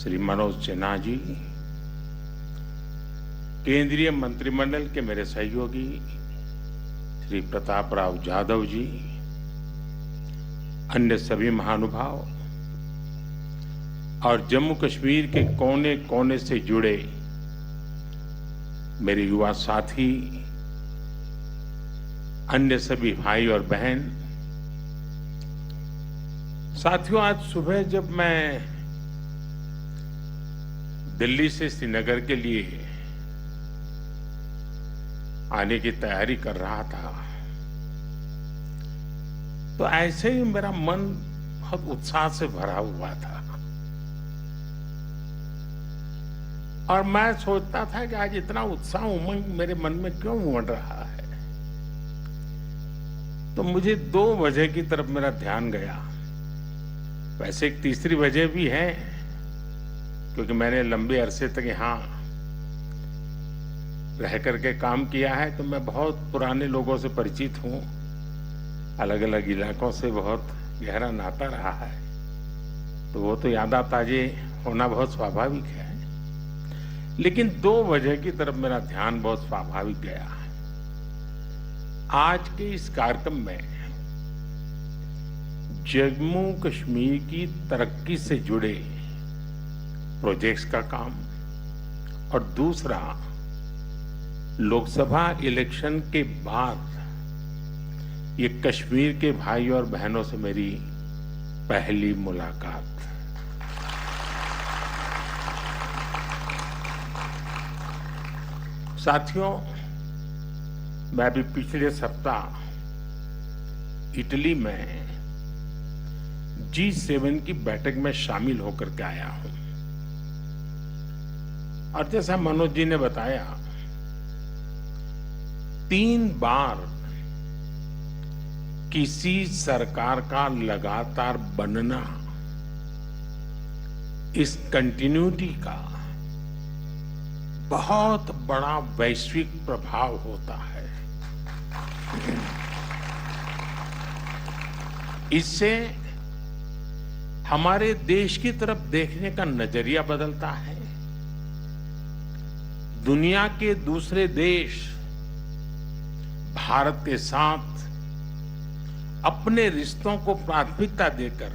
श्री मनोज सिन्हा जी, केंद्रीय मंत्रिमंडल के मेरे सहयोगी श्री प्रताप राव जाधव जी, अन्य सभी महानुभाव और जम्मू कश्मीर के कोने कोने से जुड़े मेरे युवा साथी, अन्य सभी भाई और बहन। साथियों, आज सुबह जब मैं दिल्ली से श्रीनगर के लिए आने की तैयारी कर रहा था तो ऐसे ही मेरा मन बहुत उत्साह से भरा हुआ था और मैं सोचता था कि आज इतना उत्साह उमंग मेरे मन में क्यों उमड़ रहा है। तो मुझे 2 वजह की तरफ मेरा ध्यान गया। वैसे एक तीसरी वजह भी है, क्योंकि मैंने लंबे अरसे तक यहाँ रह करके काम किया है, तो मैं बहुत पुराने लोगों से परिचित हूँ। अलग अलग इलाकों से बहुत गहरा नाता रहा है, तो वो तो यादें ताजे होना बहुत स्वाभाविक है। लेकिन 2 वजह की तरफ मेरा ध्यान बहुत स्वाभाविक गया। आज के इस कार्यक्रम में जम्मू कश्मीर की तरक्की से जुड़े प्रोजेक्ट्स का काम और दूसरा लोकसभा इलेक्शन के बाद ये कश्मीर के भाई और बहनों से मेरी पहली मुलाकात। साथियों, मैं अभी पिछले सप्ताह इटली में G7 की बैठक में शामिल होकर के आया हूं और जैसा मनोज जी ने बताया, 3 बार किसी सरकार का लगातार बनना इस कंटिन्यूटी का बहुत बड़ा वैश्विक प्रभाव होता है। इससे हमारे देश की तरफ देखने का नजरिया बदलता है। दुनिया के दूसरे देश भारत के साथ अपने रिश्तों को प्राथमिकता देकर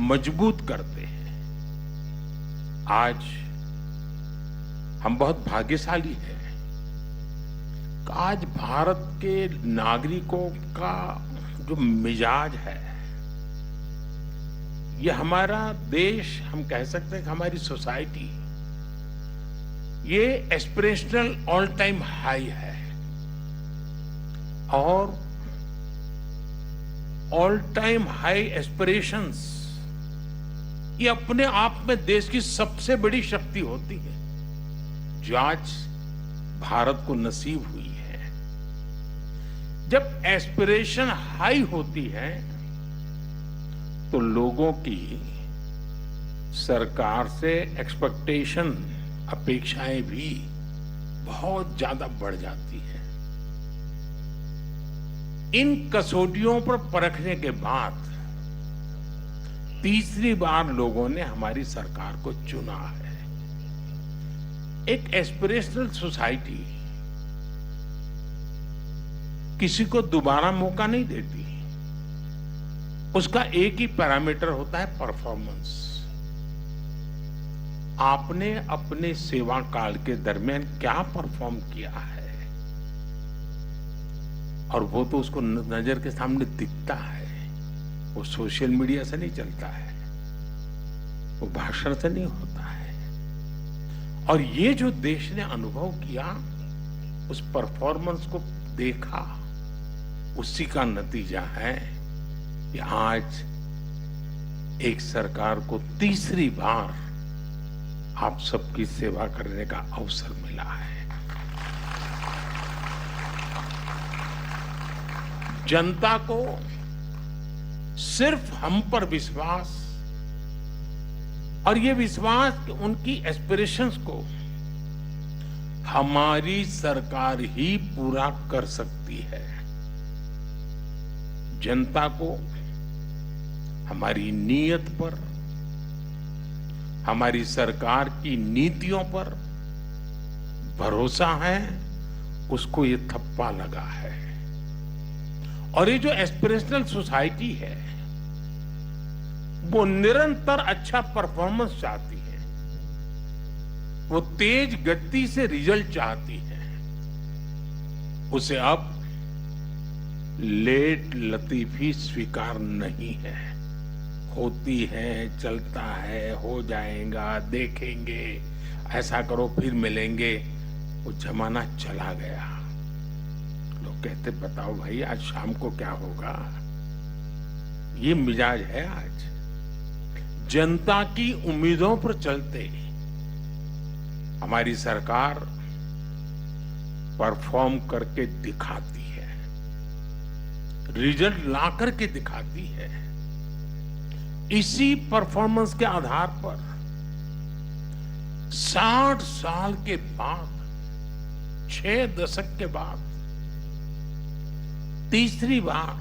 मजबूत करते हैं। आज हम बहुत भाग्यशाली हैं कि आज भारत के नागरिकों का जो मिजाज है, ये हमारा देश, हम कह सकते हैं कि हमारी सोसाइटी, ये एस्पिरेशनल ऑल टाइम हाई है और ऑल टाइम हाई एस्पिरेशंस ये अपने आप में देश की सबसे बड़ी शक्ति होती है जो आज भारत को नसीब हुई है। जब एस्पिरेशन हाई होती है तो लोगों की सरकार से एक्सपेक्टेशन, अपेक्षाएं भी बहुत ज्यादा बढ़ जाती है। इन कसौटियों पर परखने के बाद तीसरी बार लोगों ने हमारी सरकार को चुना है। एक एस्पिरेशनल सोसाइटी किसी को दोबारा मौका नहीं देती। उसका एक ही पैरामीटर होता है, परफॉर्मेंस। आपने अपने सेवा काल के दरमियान क्या परफॉर्म किया है, और वो तो उसको नजर के सामने दिखता है। वो सोशल मीडिया से नहीं चलता है, वो भाषण से नहीं होता है। और ये जो देश ने अनुभव किया, उस परफॉर्मेंस को देखा, उसी का नतीजा है कि आज एक सरकार को तीसरी बार आप सबकी सेवा करने का अवसर मिला है। जनता को सिर्फ हम पर विश्वास, और ये विश्वास कि उनकी एस्पिरेशंस को हमारी सरकार ही पूरा कर सकती है। जनता को हमारी नीयत पर, हमारी सरकार की नीतियों पर भरोसा है, उसको ये थप्पा लगा है। और ये जो एस्पिरेशनल सोसाइटी है, वो निरंतर अच्छा परफॉर्मेंस चाहती है, वो तेज गति से रिजल्ट चाहती है। उसे अब लेट लतीफी स्वीकार नहीं है। होती है, चलता है, हो जाएगा, देखेंगे, ऐसा करो फिर मिलेंगे, वो जमाना चला गया। लोग कहते बताओ भाई आज शाम को क्या होगा। ये मिजाज है आज। जनता की उम्मीदों पर चलते हमारी सरकार परफॉर्म करके दिखाती है, रिजल्ट ला करके दिखाती है। इसी परफॉर्मेंस के आधार पर 60 साल के बाद, 6 दशक के बाद तीसरी बार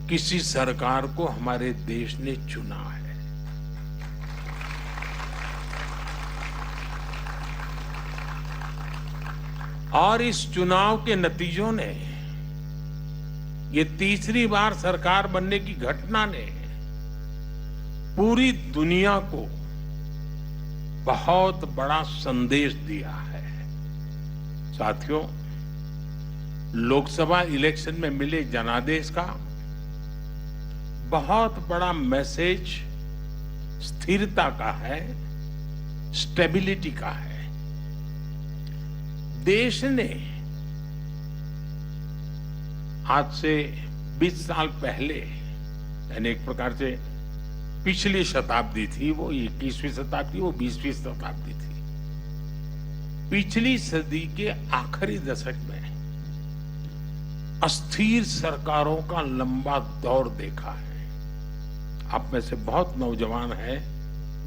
किसी सरकार को हमारे देश ने चुना है। और इस चुनाव के नतीजों ने, ये तीसरी बार सरकार बनने की घटना ने पूरी दुनिया को बहुत बड़ा संदेश दिया है। साथियों, लोकसभा इलेक्शन में मिले जनादेश का बहुत बड़ा मैसेज स्थिरता का है, स्टेबिलिटी का है। देश ने आज से 20 साल पहले, यानी एक प्रकार से पिछली शताब्दी थी, वो 21वीं शताब्दी, वो 20वीं शताब्दी थी। पिछली सदी के आखिरी दशक में अस्थिर सरकारों का लंबा दौर देखा है। आप में से बहुत नौजवान हैं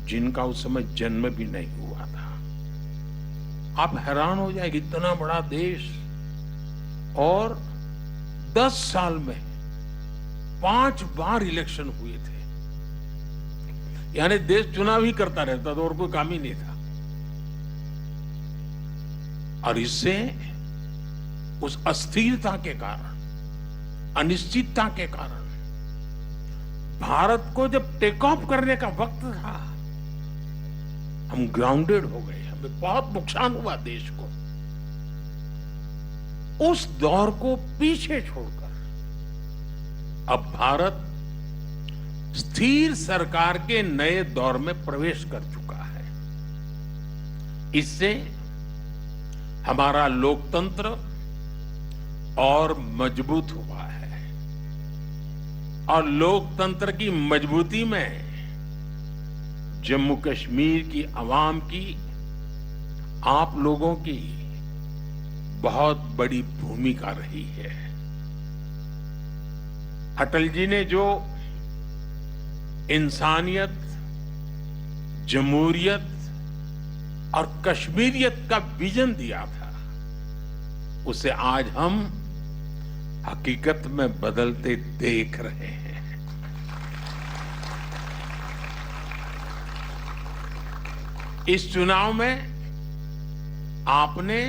जिनका उस समय जन्म भी नहीं हुआ था। आप हैरान हो जाएंगे, इतना बड़ा देश और 10 साल में 5 बार इलेक्शन हुए थे। यानी देश चुनाव ही करता रहता था और कोई काम ही नहीं था। और इससे उस अस्थिरता के कारण, अनिश्चितता के कारण भारत को जब टेक ऑफ करने का वक्त था, हम ग्राउंडेड हो गए, हमें बहुत नुकसान हुआ देश को। उस दौर को पीछे छोड़कर अब भारत स्थिर सरकार के नए दौर में प्रवेश कर चुका है। इससे हमारा लोकतंत्र और मजबूत हुआ है और लोकतंत्र की मजबूती में जम्मू कश्मीर की आवाम की, आप लोगों की बहुत बड़ी भूमिका रही है। अटल जी ने जो इंसानियत, जमहूरियत और कश्मीरियत का विजन दिया था, उसे आज हम हकीकत में बदलते देख रहे हैं। इस चुनाव में आपने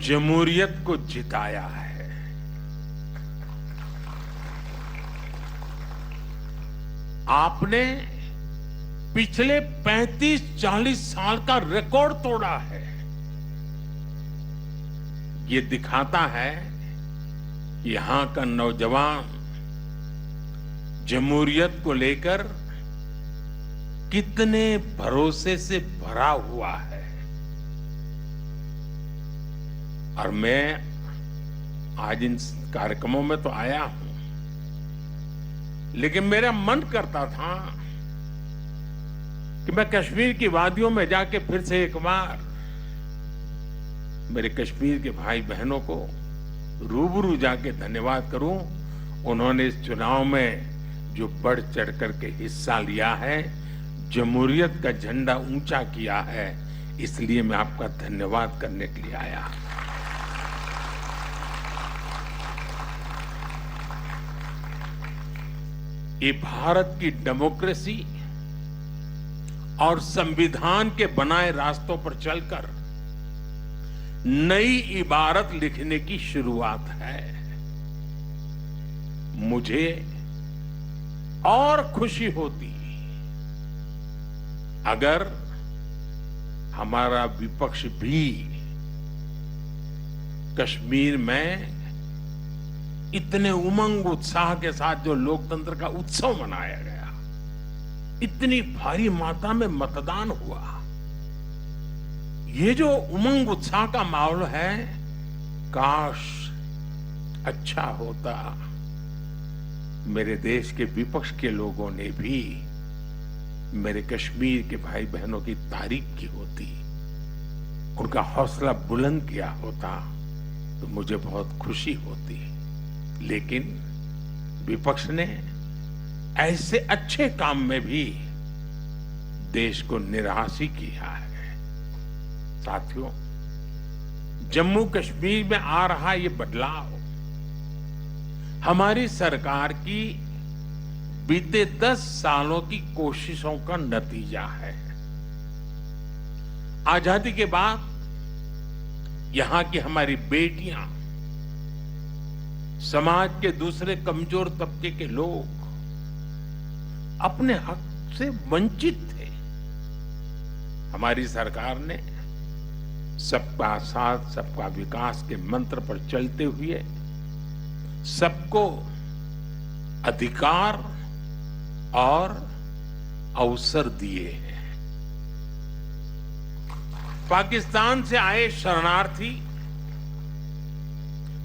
जमहूरियत को जिताया है। आपने पिछले 35-40 साल का रिकॉर्ड तोड़ा है। ये दिखाता है कि यहां का नौजवान जमहूरियत को लेकर कितने भरोसे से भरा हुआ है। और मैं आज इन कार्यक्रमों में तो आया हूं, लेकिन मेरा मन करता था कि मैं कश्मीर की वादियों में जाके फिर से एक बार मेरे कश्मीर के भाई बहनों को रूबरू जाके धन्यवाद करूं। उन्होंने इस चुनाव में जो बढ़ चढ़ करके हिस्सा लिया है, जमहूरियत का झंडा ऊंचा किया है, इसलिए मैं आपका धन्यवाद करने के लिए आया। ये भारत की डेमोक्रेसी और संविधान के बनाए रास्तों पर चलकर नई इबारत लिखने की शुरुआत है। मुझे और खुशी होती अगर हमारा विपक्ष भी कश्मीर में इतने उमंग उत्साह के साथ जो लोकतंत्र का उत्सव मनाया गया, इतनी भारी मात्रा में मतदान हुआ, ये जो उमंग उत्साह का माहौल है, काश अच्छा होता मेरे देश के विपक्ष के लोगों ने भी मेरे कश्मीर के भाई बहनों की तारीफ की होती, उनका हौसला बुलंद किया होता तो मुझे बहुत खुशी होती। लेकिन विपक्ष ने ऐसे अच्छे काम में भी देश को निराश ही किया है। साथियों, जम्मू कश्मीर में आ रहा ये बदलाव हमारी सरकार की बीते 10 सालों की कोशिशों का नतीजा है। आजादी के बाद यहां की हमारी बेटियां, समाज के दूसरे कमजोर तबके के लोग अपने हक से वंचित थे। हमारी सरकार ने सबका साथ सबका विकास के मंत्र पर चलते हुए सबको अधिकार और अवसर दिए हैं। पाकिस्तान से आए शरणार्थी,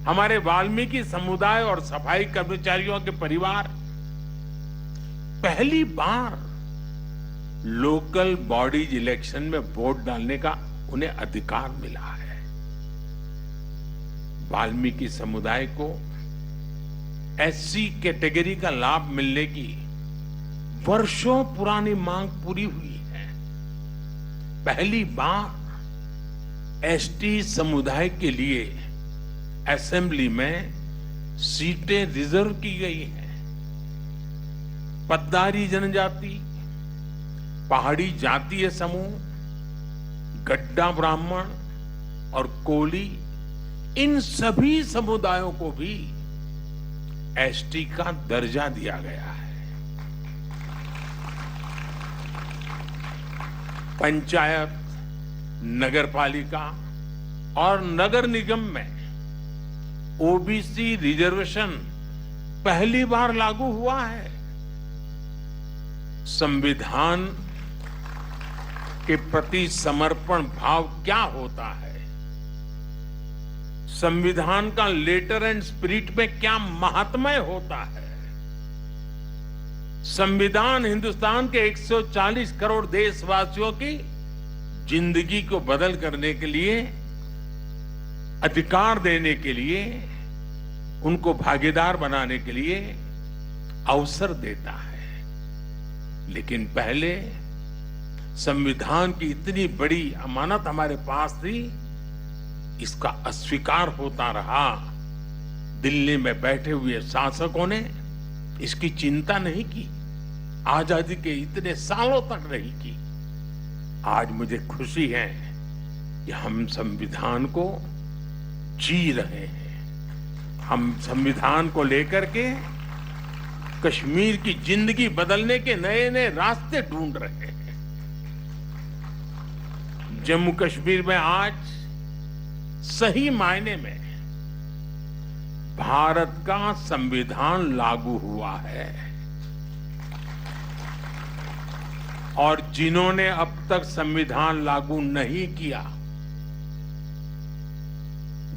हमारे वाल्मीकि समुदाय और सफाई कर्मचारियों के परिवार पहली बार लोकल बॉडीज इलेक्शन में वोट डालने का उन्हें अधिकार मिला है। वाल्मीकि समुदाय को एससी कैटेगरी का लाभ मिलने की वर्षों पुरानी मांग पूरी हुई है। पहली बार एसटी समुदाय के लिए असेंबली में सीटें रिजर्व की गई हैं। पद्दारी जनजाति, पहाड़ी जातीय समूह, गड्ढा ब्राह्मण और कोली, इन सभी समुदायों को भी एसटी का दर्जा दिया गया है। पंचायत, नगरपालिका और नगर निगम में ओबीसी रिजर्वेशन पहली बार लागू हुआ है। संविधान के प्रति समर्पण भाव क्या होता है, संविधान का लेटर एंड स्पिरिट में क्या महात्म्य होता है। संविधान हिंदुस्तान के 140 करोड़ देशवासियों की जिंदगी को बदल करने के लिए, अधिकार देने के लिए, उनको भागीदार बनाने के लिए अवसर देता है। लेकिन पहले संविधान की इतनी बड़ी अमानत हमारे पास थी, इसका अस्वीकार होता रहा। दिल्ली में बैठे हुए शासकों ने इसकी चिंता नहीं की, आजादी के इतने सालों तक नहीं की। आज मुझे खुशी है कि हम संविधान को जी रहे हैं। हम संविधान को लेकर के कश्मीर की जिंदगी बदलने के नए नए रास्ते ढूंढ रहे हैं। जम्मू कश्मीर में आज सही मायने में भारत का संविधान लागू हुआ है और जिन्होंने अब तक संविधान लागू नहीं किया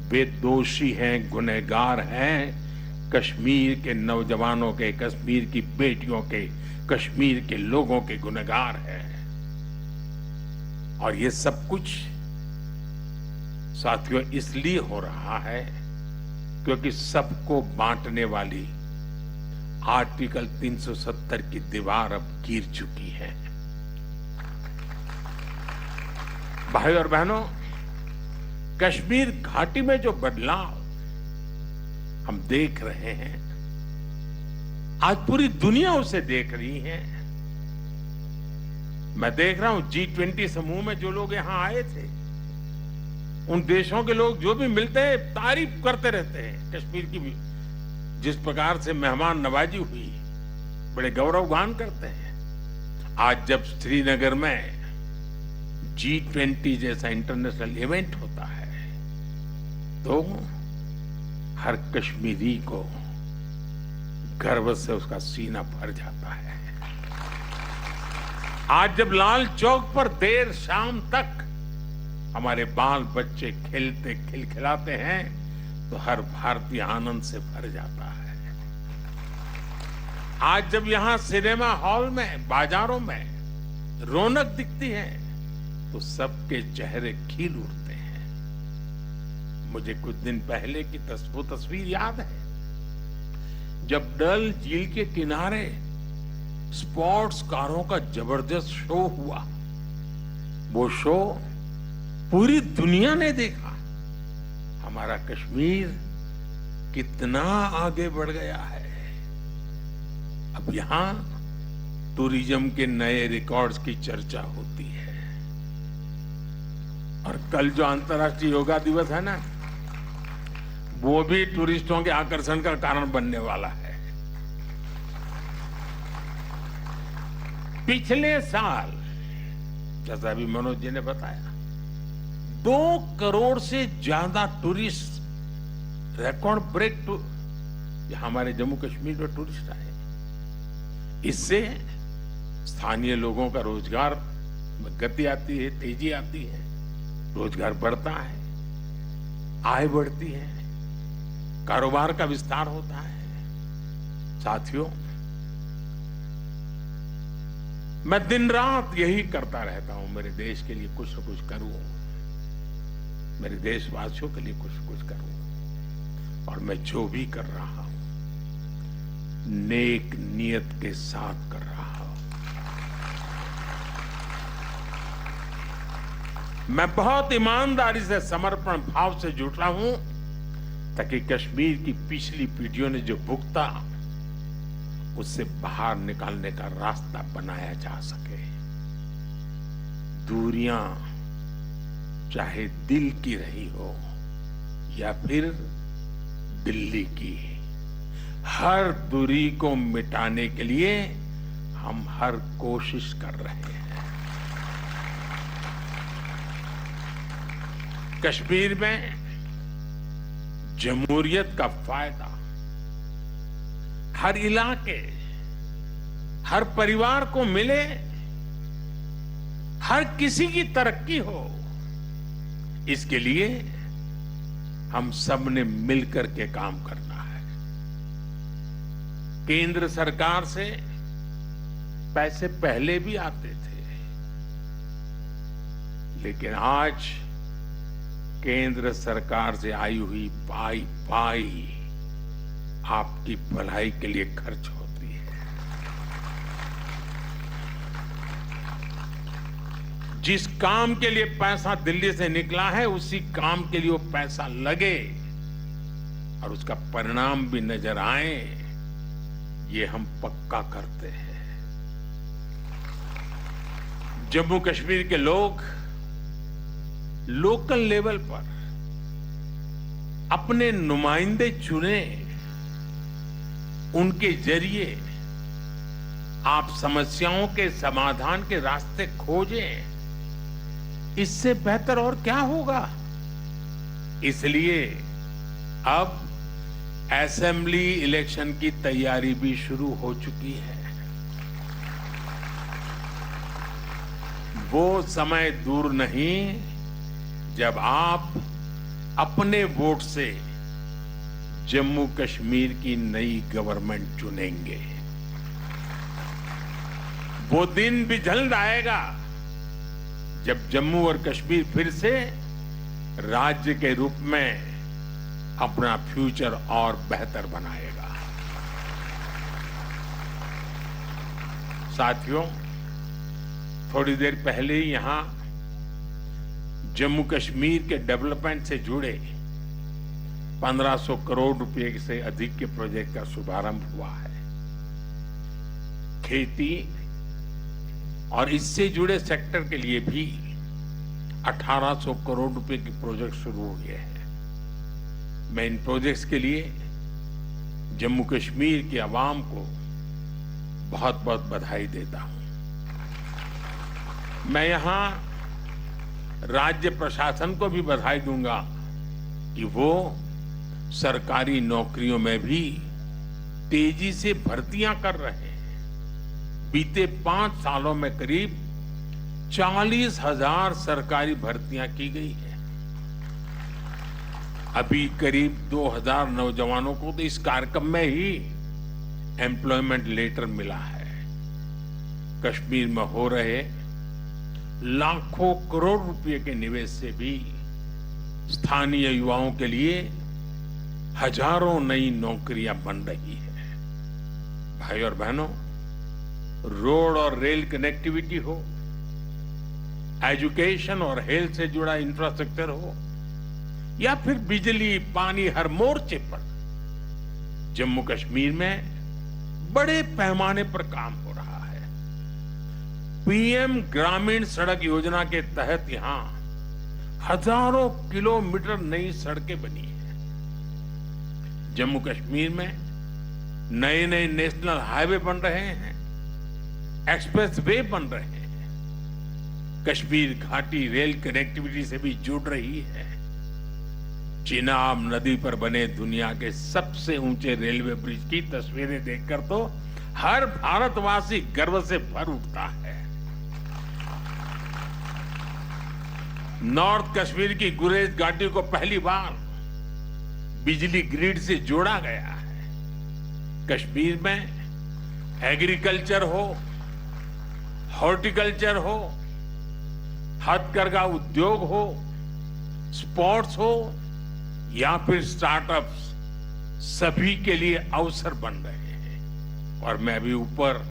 वे दोषी हैं, गुनहगार हैं। कश्मीर के नौजवानों के, कश्मीर की बेटियों के, कश्मीर के लोगों के गुनहगार हैं। और ये सब कुछ साथियों इसलिए हो रहा है क्योंकि सबको बांटने वाली आर्टिकल 370 की दीवार अब गिर चुकी है। भाई और बहनों, कश्मीर घाटी में जो बदलाव हम देख रहे हैं, आज पूरी दुनिया उसे देख रही है। मैं देख रहा हूं G20 समूह में जो लोग यहां आए थे, उन देशों के लोग जो भी मिलते हैं तारीफ करते रहते हैं कश्मीर की भी। जिस प्रकार से मेहमान नवाजी हुई, बड़े गौरवगान करते हैं। आज जब श्रीनगर में G20 जैसा इंटरनेशनल इवेंट होता है तो हर कश्मीरी को गर्व से उसका सीना भर जाता है। आज जब लाल चौक पर देर शाम तक हमारे बाल बच्चे खेलते खिलखिलाते हैं तो हर भारतीय आनंद से भर जाता है। आज जब यहां सिनेमा हॉल में, बाजारों में रौनक दिखती है तो सबके चेहरे खिल उठते हैं। मुझे कुछ दिन पहले की वो तस्वीर याद है जब डल झील के किनारे स्पोर्ट्स कारों का जबरदस्त शो हुआ। वो शो पूरी दुनिया ने देखा। हमारा कश्मीर कितना आगे बढ़ गया है। अब यहां टूरिज्म के नए रिकॉर्ड्स की चर्चा होती है। और कल जो अंतर्राष्ट्रीय योगा दिवस है ना, वो भी टूरिस्टों के आकर्षण का कारण बनने वाला है। पिछले साल, जैसा अभी मनोज जी ने बताया, 2 करोड़ से ज्यादा टूरिस्ट, रिकॉर्ड ब्रेक हमारे जम्मू कश्मीर में टूरिस्ट आए। इससे स्थानीय लोगों का रोजगार में गति आती है, तेजी आती है, रोजगार बढ़ता है, आय बढ़ती है, कारोबार का विस्तार होता है। साथियों, मैं दिन रात यही करता रहता हूं, मेरे देश के लिए कुछ न कुछ करूं, मेरे देशवासियों के लिए कुछ न कुछ करूं। और मैं जो भी कर रहा हूं नेक नियत के साथ कर रहा हूं। मैं बहुत ईमानदारी से, समर्पण भाव से जुटा हूं ताकि कश्मीर की पिछली पीढ़ियों ने जो भुगता उससे बाहर निकालने का रास्ता बनाया जा सके। दूरियां चाहे दिल की रही हो या फिर दिल्ली की, हर दूरी को मिटाने के लिए हम हर कोशिश कर रहे हैं। कश्मीर में जमहूरियत का फायदा हर इलाके, हर परिवार को मिले, हर किसी की तरक्की हो, इसके लिए हम सब ने मिलकर के काम करना है। केंद्र सरकार से पैसे पहले भी आते थे, लेकिन आज केंद्र सरकार से आई हुई पाई पाई आपकी भलाई के लिए खर्च होती है। जिस काम के लिए पैसा दिल्ली से निकला है, उसी काम के लिए वो पैसा लगे और उसका परिणाम भी नजर आए, ये हम पक्का करते हैं। जम्मू कश्मीर के लोग लोकल लेवल पर अपने नुमाइंदे चुने, उनके जरिए आप समस्याओं के समाधान के रास्ते खोजें। इससे बेहतर और क्या होगा। इसलिए अब असेंबली इलेक्शन की तैयारी भी शुरू हो चुकी है। वो समय दूर नहीं जब आप अपने वोट से जम्मू कश्मीर की नई गवर्नमेंट चुनेंगे। वो दिन भी जल्द आएगा जब जम्मू और कश्मीर फिर से राज्य के रूप में अपना फ्यूचर और बेहतर बनाएगा। साथियों, थोड़ी देर पहले ही यहां जम्मू कश्मीर के डेवलपमेंट से जुड़े 1500 करोड़ रुपए से अधिक के प्रोजेक्ट का शुभारंभ हुआ है। खेती और इससे जुड़े सेक्टर के लिए भी 1800 करोड़ रुपए के प्रोजेक्ट शुरू हुए हैं। मैं इन प्रोजेक्ट्स के लिए जम्मू कश्मीर की आवाम को बहुत बहुत बधाई देता हूं। मैं यहां राज्य प्रशासन को भी बधाई दूंगा कि वो सरकारी नौकरियों में भी तेजी से भर्तियां कर रहे हैं। बीते 5 सालों में करीब 40,000 सरकारी भर्तियां की गई है। अभी करीब 2,000 नौजवानों को तो इस कार्यक्रम में ही एम्प्लॉयमेंट लेटर मिला है। कश्मीर में हो रहे लाखों करोड़ रुपए के निवेश से भी स्थानीय युवाओं के लिए हजारों नई नौकरियां बन रही है। भाई और बहनों, रोड और रेल कनेक्टिविटी हो, एजुकेशन और हेल्थ से जुड़ा इंफ्रास्ट्रक्चर हो, या फिर बिजली पानी, हर मोर्चे पर जम्मू कश्मीर में बड़े पैमाने पर काम हो रहा है। पीएम ग्रामीण सड़क योजना के तहत यहां हजारों किलोमीटर नई सड़कें बनी हैं। जम्मू कश्मीर में नए नए नेशनल हाईवे बन रहे हैं, एक्सप्रेस वे बन रहे हैं, कश्मीर घाटी रेल कनेक्टिविटी से भी जुड़ रही है। चिनाब नदी पर बने दुनिया के सबसे ऊंचे रेलवे ब्रिज की तस्वीरें देखकर तो हर भारतवासी गर्व से भर उठता है। नॉर्थ कश्मीर की गुरेज घाटी को पहली बार बिजली ग्रिड से जोड़ा गया है। कश्मीर में एग्रीकल्चर हो, हॉर्टिकल्चर हो, हथकरघा उद्योग हो, स्पोर्ट्स हो या फिर स्टार्टअप्स, सभी के लिए अवसर बन रहे हैं। और मैं अभी ऊपर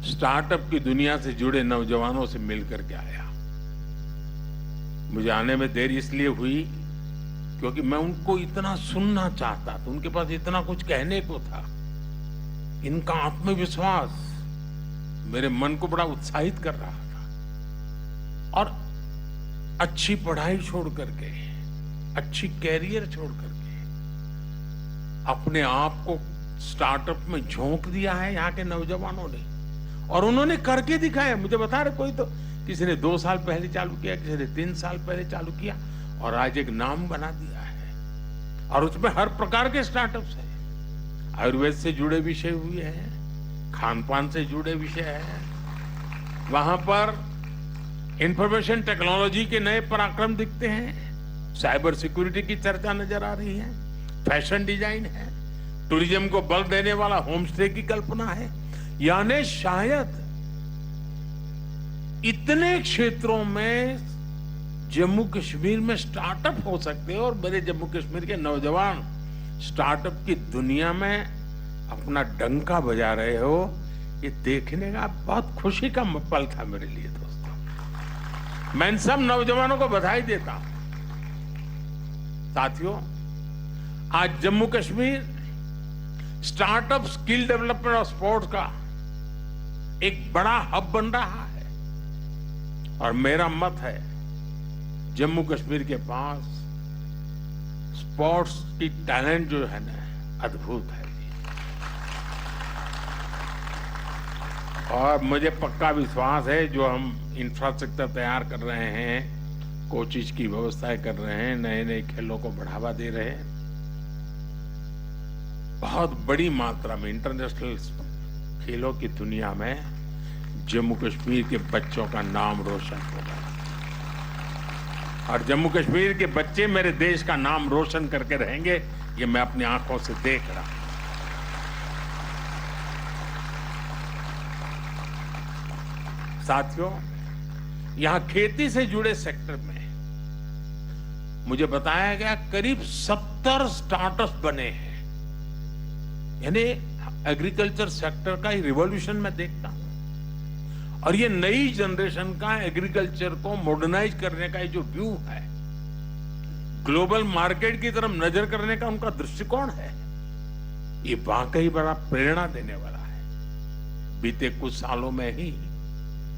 स्टार्टअप की दुनिया से जुड़े नौजवानों से मिलकर के आया। मुझे आने में देर इसलिए हुई क्योंकि मैं उनको इतना सुनना चाहता था, उनके पास इतना कुछ कहने को था। इनका आत्मविश्वास मेरे मन को बड़ा उत्साहित कर रहा था। और अच्छी पढ़ाई छोड़ करके, अच्छी कैरियर छोड़ करके अपने आप को स्टार्टअप में झोंक दिया है यहाँ के नौजवानों ने, और उन्होंने करके दिखाया। मुझे बता रहे कोई तो किसी ने 2 साल पहले चालू किया, किसी ने 3 साल पहले चालू किया, और आज एक नाम बना दिया है। और उसमें हर प्रकार के स्टार्टअप्स हैं। आयुर्वेद से जुड़े विषय हुए हैं, खान पान से जुड़े विषय हैं, वहां पर इंफॉर्मेशन टेक्नोलॉजी के नए पराक्रम दिखते हैं, साइबर सिक्योरिटी की चर्चा नजर आ रही है, फैशन डिजाइन है, टूरिज्म को बल देने वाला होम स्टे की कल्पना है। यानी शायद इतने क्षेत्रों में जम्मू कश्मीर में स्टार्टअप हो सकते हैं, और मेरे जम्मू कश्मीर के नौजवान स्टार्टअप की दुनिया में अपना डंका बजा रहे हो, ये देखने का बहुत खुशी का पल था मेरे लिए। दोस्तों, मैं इन सब नौजवानों को बधाई देता हूं। साथियों, आज Jammu Kashmir startup, skill development और स्पोर्ट्स का एक बड़ा हब बन रहा है। और मेरा मत है, जम्मू कश्मीर के पास स्पोर्ट्स की टैलेंट जो है ना, अद्भुत है। और मुझे पक्का विश्वास है, जो हम इंफ्रास्ट्रक्चर तैयार कर रहे हैं, कोचिज की व्यवस्थाएं कर रहे हैं, नए नए खेलों को बढ़ावा दे रहे हैं, बहुत बड़ी मात्रा में इंटरनेशनल खेलों की दुनिया में जम्मू कश्मीर के बच्चों का नाम रोशन होगा। और जम्मू कश्मीर के बच्चे मेरे देश का नाम रोशन करके रहेंगे, ये मैं अपनी आंखों से देख रहा हूं। साथियों, यहां खेती से जुड़े सेक्टर में मुझे बताया गया करीब 70 स्टार्टअप्स बने हैं। यानी एग्रीकल्चर सेक्टर का ही रिवॉल्यूशन मैं देखता हूं। और ये नई जनरेशन का एग्रीकल्चर को मॉडर्नाइज करने का जो व्यू है, ग्लोबल मार्केट की तरफ नजर करने का उनका दृष्टिकोण है, ये वाकई बड़ा प्रेरणा देने वाला है। बीते कुछ सालों में ही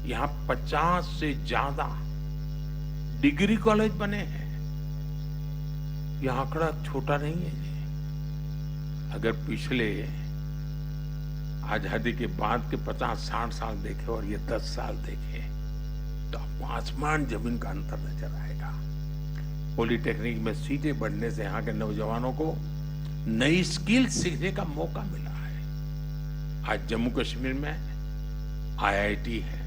यहाँ 50 से ज्यादा डिग्री कॉलेज बने हैं। यह आंकड़ा छोटा नहीं है जी। अगर पिछले आजादी के बाद के 50-60 साल देखे और ये 10 साल देखे तो आपको आसमान जमीन का अंतर नजर आएगा। पॉलिटेक्निक में सीटें बढ़ने से यहाँ के नौजवानों को नई स्किल सीखने का मौका मिला है। आज जम्मू कश्मीर में आईआईटी है,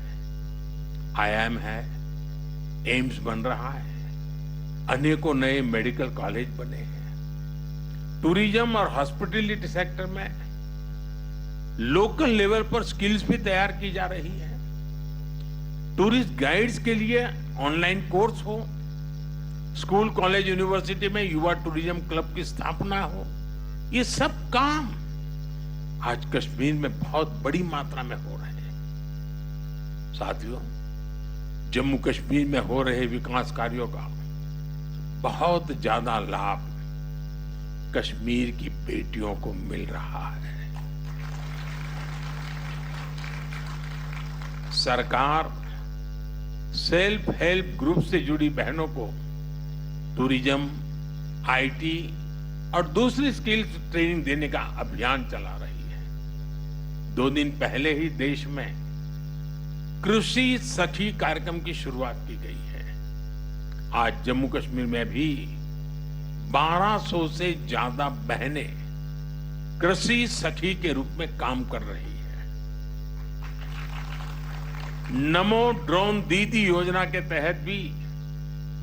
आईआईएम है, एम्स बन रहा है, अनेकों नए मेडिकल कॉलेज बने हैं। टूरिज्म और हॉस्पिटैलिटी सेक्टर में लोकल लेवल पर स्किल्स भी तैयार की जा रही है। टूरिस्ट गाइड्स के लिए ऑनलाइन कोर्स हो, स्कूल कॉलेज यूनिवर्सिटी में युवा टूरिज्म क्लब की स्थापना हो, ये सब काम आज कश्मीर में बहुत बड़ी मात्रा में हो रहे हैं। साथियों, जम्मू कश्मीर में हो रहे विकास कार्यों का बहुत ज्यादा लाभ कश्मीर की बेटियों को मिल रहा है। सरकार सेल्फ हेल्प ग्रुप से जुड़ी बहनों को टूरिज्म, आईटी और दूसरी स्किल्स ट्रेनिंग देने का अभियान चला रही है। 2 दिन पहले ही देश में कृषि सखी कार्यक्रम की शुरुआत की गई है। आज जम्मू कश्मीर में भी 1200 से ज्यादा बहनें कृषि सखी के रूप में काम कर रही है। नमो ड्रोन दीदी योजना के तहत भी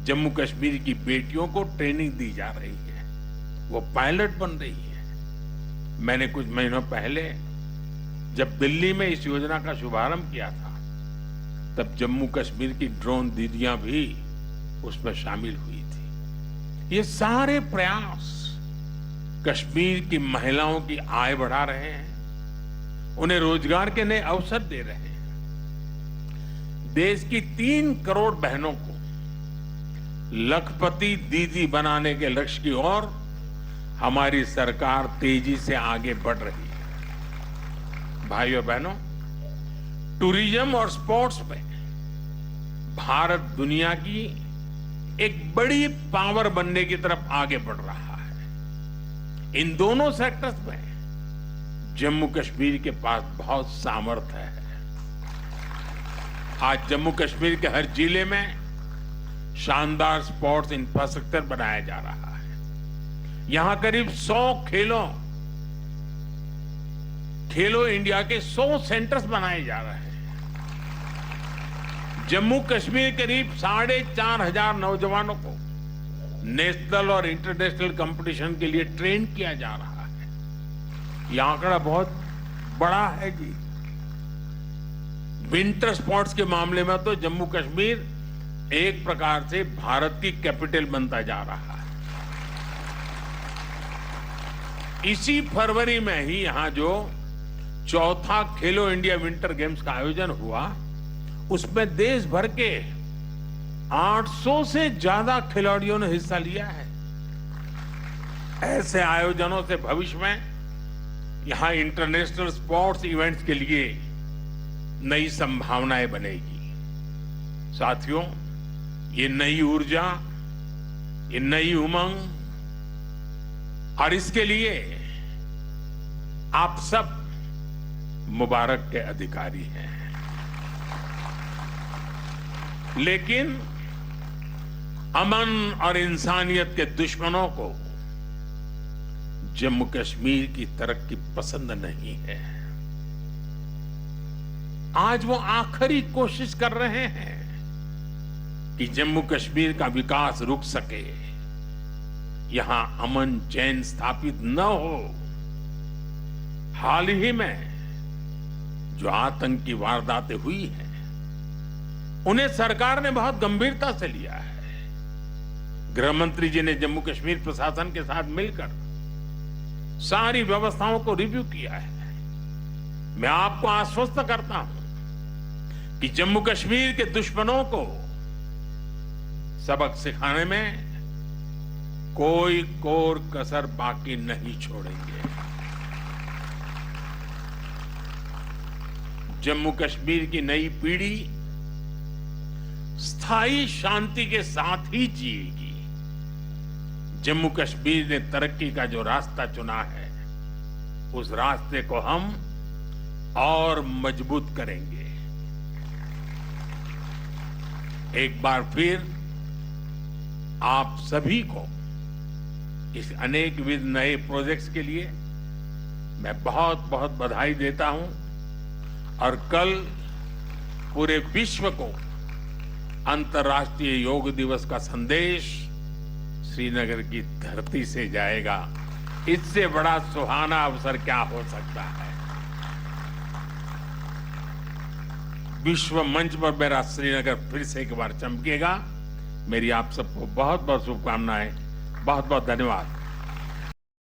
जम्मू कश्मीर की बेटियों को ट्रेनिंग दी जा रही है, वो पायलट बन रही है। मैंने कुछ महीनों पहले जब दिल्ली में इस योजना का शुभारंभ किया था, तब जम्मू कश्मीर की ड्रोन दीदियां भी उसमें शामिल हुई थी। ये सारे प्रयास कश्मीर की महिलाओं की आय बढ़ा रहे हैं, उन्हें रोजगार के नए अवसर दे रहे हैं। देश की 3 करोड़ बहनों को लखपति दीदी बनाने के लक्ष्य की ओर हमारी सरकार तेजी से आगे बढ़ रही है। भाइयों बहनों, टूरिज्म और स्पोर्ट्स में भारत दुनिया की एक बड़ी पावर बनने की तरफ आगे बढ़ रहा है। इन दोनों सेक्टर्स में जम्मू कश्मीर के पास बहुत सामर्थ्य है। आज जम्मू कश्मीर के हर जिले में शानदार स्पोर्ट्स इंफ्रास्ट्रक्चर बनाया जा रहा है। यहां करीब 100 खेलो इंडिया के 100 सेंटर्स बनाए जा रहे हैं। जम्मू कश्मीर करीब 4,500 नौजवानों को नेशनल और इंटरनेशनल कंपटीशन के लिए ट्रेन किया जा रहा है। यह आंकड़ा बहुत बड़ा है जी। विंटर स्पोर्ट्स के मामले में तो जम्मू कश्मीर एक प्रकार से भारत की कैपिटल बनता जा रहा है। इसी फरवरी में ही यहां जो 4था खेलो इंडिया विंटर गेम्स का आयोजन हुआ, उसमें देश भर के 800 से ज्यादा खिलाड़ियों ने हिस्सा लिया है। ऐसे आयोजनों से भविष्य में यहां इंटरनेशनल स्पोर्ट्स इवेंट्स के लिए नई संभावनाएं बनेगी। साथियों, ये नई ऊर्जा, ये नई उमंग, और इसके लिए आप सब मुबारक के अधिकारी हैं। लेकिन अमन और इंसानियत के दुश्मनों को जम्मू कश्मीर की तरक्की पसंद नहीं है। आज वो आखिरी कोशिश कर रहे हैं कि जम्मू कश्मीर का विकास रुक सके, यहां अमन चैन स्थापित न हो। हाल ही में जो आतंकी वारदातें हुई हैं, उन्हें सरकार ने बहुत गंभीरता से लिया है। गृह मंत्री जी ने जम्मू कश्मीर प्रशासन के साथ मिलकर सारी व्यवस्थाओं को रिव्यू किया है। मैं आपको आश्वस्त करता हूं कि जम्मू कश्मीर के दुश्मनों को सबक सिखाने में कोई कोर कसर बाकी नहीं छोड़ेंगे। जम्मू कश्मीर की नई पीढ़ी स्थायी शांति के साथ ही जिएगी। जम्मू कश्मीर ने तरक्की का जो रास्ता चुना है, उस रास्ते को हम और मजबूत करेंगे। एक बार फिर आप सभी को इस अनेकविध नए प्रोजेक्ट्स के लिए मैं बहुत बहुत बधाई देता हूं और कल पूरे विश्व को अंतर्राष्ट्रीय योग दिवस का संदेश श्रीनगर की धरती से जाएगा। इससे बड़ा सुहाना अवसर क्या हो सकता है। विश्व मंच पर मेरा श्रीनगर फिर से एक बार चमकेगा। मेरी आप सबको बहुत बहुत शुभकामनाएं। बहुत बहुत धन्यवाद।